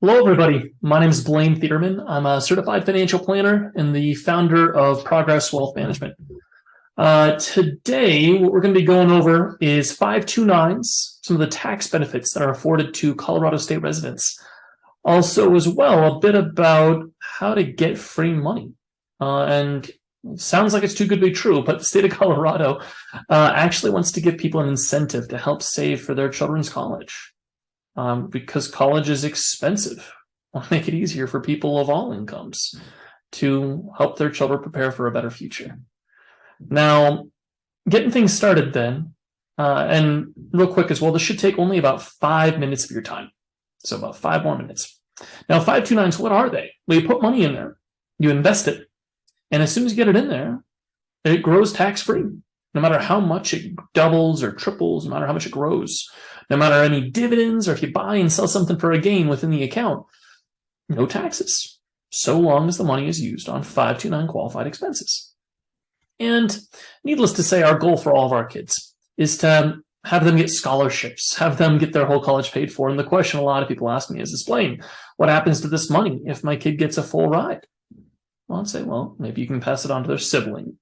Hello, everybody. My name is Blaine Thierman. I'm a certified financial planner and the founder of Progress Wealth Management. Today, what we're going to be going over is 529s, some of the tax benefits that are afforded to Colorado State residents. Also, as well, a bit about how to get free money. And it sounds like it's too good to be true, but the state of Colorado actually wants to give people an incentive to help save for their children's college. Because college is expensive. I'll make it easier for people of all incomes to help their children prepare for a better future. Now, getting things started then, and real quick as well, this should take only about 5 minutes of your time. So about 5 more minutes. Now, 529s, what are they? Well, you put money in there, you invest it, and as soon as you get it in there, it grows tax-free. No matter how much it doubles or triples, no matter how much it grows, no matter any dividends, or if you buy and sell something for a gain within the account, no taxes, so long as the money is used on 529 qualified expenses. And needless to say, our goal for all of our kids is to have them get scholarships, have them get their whole college paid for. And the question a lot of people ask me is, Blaine, what happens to this money if my kid gets a full ride? Well, I'd say, well, maybe you can pass it on to their sibling.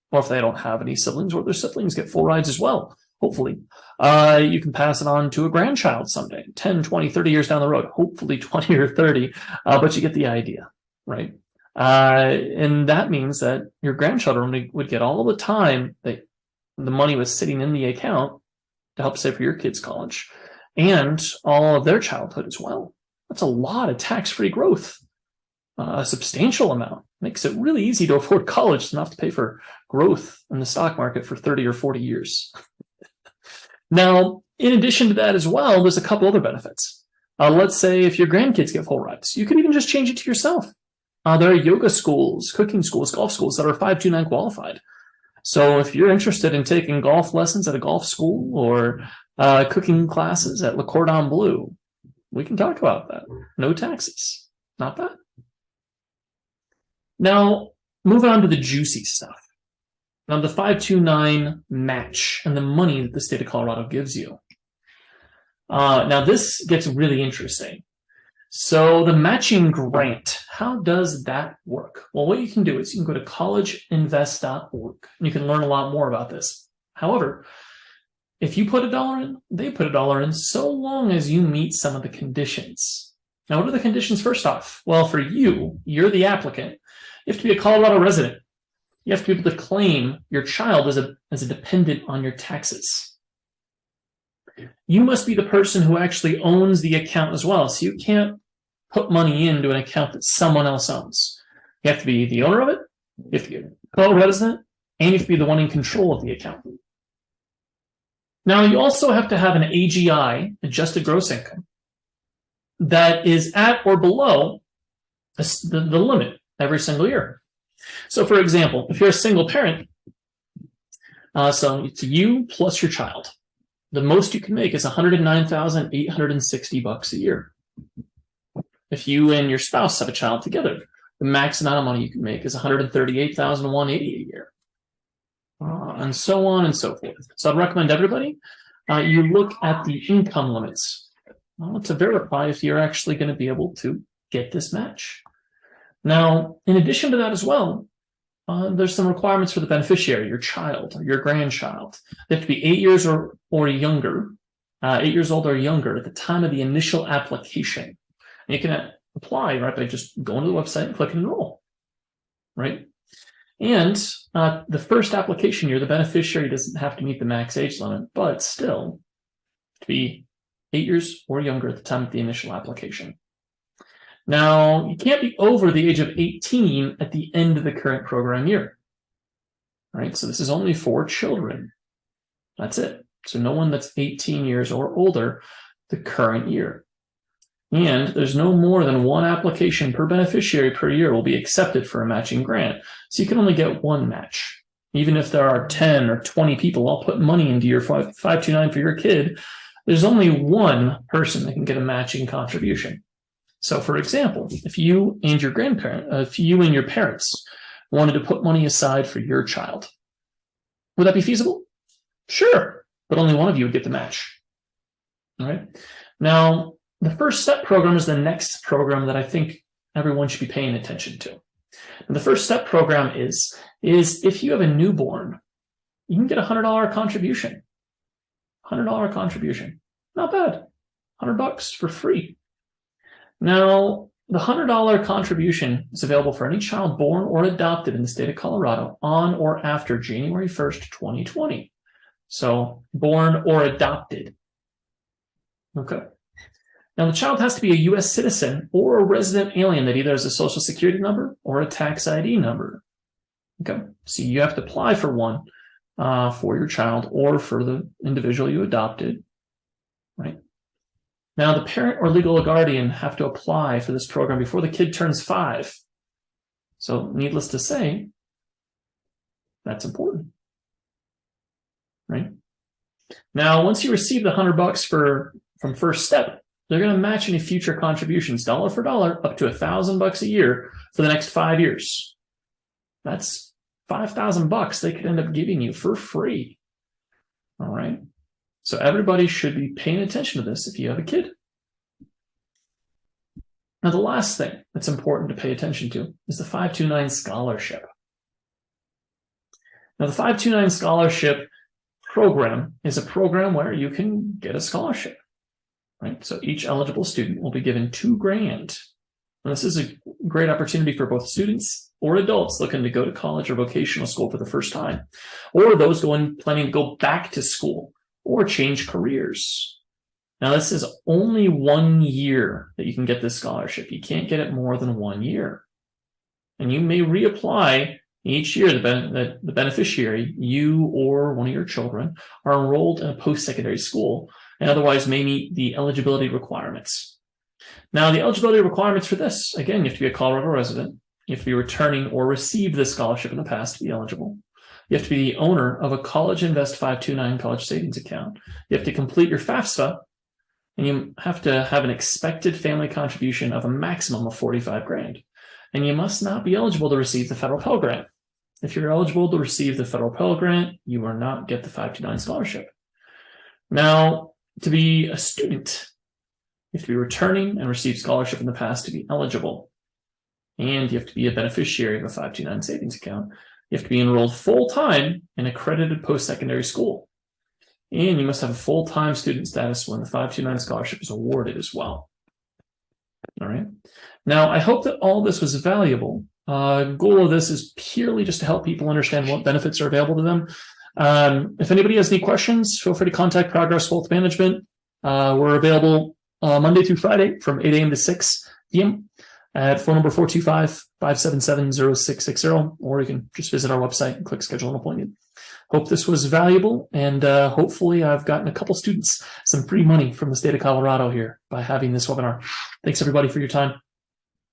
Or if they don't have any siblings, or their siblings get full rides as well, hopefully. You can pass it on to a grandchild someday, 10, 20, 30 years down the road, hopefully 20 or 30, but you get the idea, right? And that means that your grandchildren would get all the time that the money was sitting in the account to help save for your kids' college and all of their childhood as well. That's a lot of tax-free growth, a substantial amount. Makes it really easy to afford college and not have to pay for growth in the stock market for 30 or 40 years. Now, in addition to that as well, there's a couple other benefits. Let's say if your grandkids get full rides, you could even just change it to yourself. There are yoga schools, cooking schools, golf schools that are 529 qualified. So if you're interested in taking golf lessons at a golf school or cooking classes at Le Cordon Bleu, we can talk about that. No taxes. Not bad. Now, moving on to the juicy stuff. Now, the 529 match and the money that the state of Colorado gives you. Now, this gets really interesting. So the matching grant, how does that work? Well, what you can do is you can go to collegeinvest.org and you can learn a lot more about this. However, if you put $1 in, they put $1 in, so long as you meet some of the conditions. Now, what are the conditions first off? Well, for you, you're the applicant. You have to be a Colorado resident. You have to be able to claim your child as a dependent on your taxes. You must be the person who actually owns the account as well. So you can't put money into an account that someone else owns. You have to be the owner of it, you have to be a Colorado resident, and you have to be the one in control of the account. Now, you also have to have an AGI, adjusted gross income, that is at or below the limit every single year. So, for example, if you're a single parent, so it's you plus your child, the most you can make is $109,860 a year. If you and your spouse have a child together, the max amount of money you can make is $138,180 a year, and so on and so forth. So I'd recommend everybody, you look at the income limits to verify if you're actually going to be able to get this match. Now, in addition to that as well, there's some requirements for the beneficiary, your child or your grandchild. They have to be 8 years or younger, 8 years old or younger at the time of the initial application. And you can apply, right, by just going to the website and clicking enroll, right? And the first application year, the beneficiary doesn't have to meet the max age limit, but still to be 8 years or younger at the time of the initial application. Now, you can't be over the age of 18 at the end of the current program year. All right, so this is only for children. That's it. So no one that's 18 years or older the current year. And there's no more than one application per beneficiary per year will be accepted for a matching grant. So you can only get one match. Even if there are 10 or 20 people all put money into your 529 for your kid, there's only one person that can get a matching contribution. So, for example, if you and your parents wanted to put money aside for your child, would that be feasible? Sure, but only one of you would get the match. All right. Now, The First Step program is the next program that I think everyone should be paying attention to. And the First Step program is if you have a newborn, you can get a $100 contribution. $100 contribution. Not bad. $100 for free. Now, the $100 contribution is available for any child born or adopted in the state of Colorado on or after January 1st, 2020. So, born or adopted. Okay. Now, the child has to be a U.S. citizen or a resident alien that either has a social security number or a tax ID number. Okay. So, you have to apply for one for your child or for the individual you adopted, right? Now, the parent or legal guardian have to apply for this program before the kid turns 5. So, needless to say, that's important, right? Now, once you receive the $100 from First Step, they're going to match any future contributions, dollar for dollar, up to $1,000 a year for the next 5 years. That's $5,000 they could end up giving you for free. All right. So everybody should be paying attention to this if you have a kid. Now, the last thing that's important to pay attention to is the 529 scholarship. Now, the 529 scholarship program is a program where you can get a scholarship, right? So each eligible student will be given $2,000. And this is a great opportunity for both students or adults looking to go to college or vocational school for the first time, or those planning to go back to school or change careers. Now, this is only 1 year that you can get this scholarship. You can't get it more than 1 year. And you may reapply each year. The beneficiary, you or one of your children, are enrolled in a post-secondary school and otherwise may meet the eligibility requirements. Now, the eligibility requirements for this, again, you have to be a Colorado resident. You have to be returning or received this scholarship in the past to be eligible. You have to be the owner of a College Invest 529 college savings account. You have to complete your FAFSA, and you have to have an expected family contribution of a maximum of $45,000. And you must not be eligible to receive the federal Pell Grant. If you're eligible to receive the federal Pell Grant, you will not get the 529 scholarship. Now, to be a student, you have to be returning and receive scholarship in the past to be eligible. And you have to be a beneficiary of a 529 savings account. You have to be enrolled full-time in accredited post-secondary school. And you must have a full-time student status when the 529 scholarship is awarded as well. All right. Now, I hope that all this was valuable. Goal of this is purely just to help people understand what benefits are available to them. If anybody has any questions, feel free to contact Progress Wealth Management. We're available Monday through Friday from 8 a.m. to 6 p.m. at phone number 425-577-0660, or you can just visit our website and click schedule an appointment. Hope this was valuable, and hopefully I've gotten a couple students some free money from the state of Colorado here by having this webinar. Thanks everybody for your time.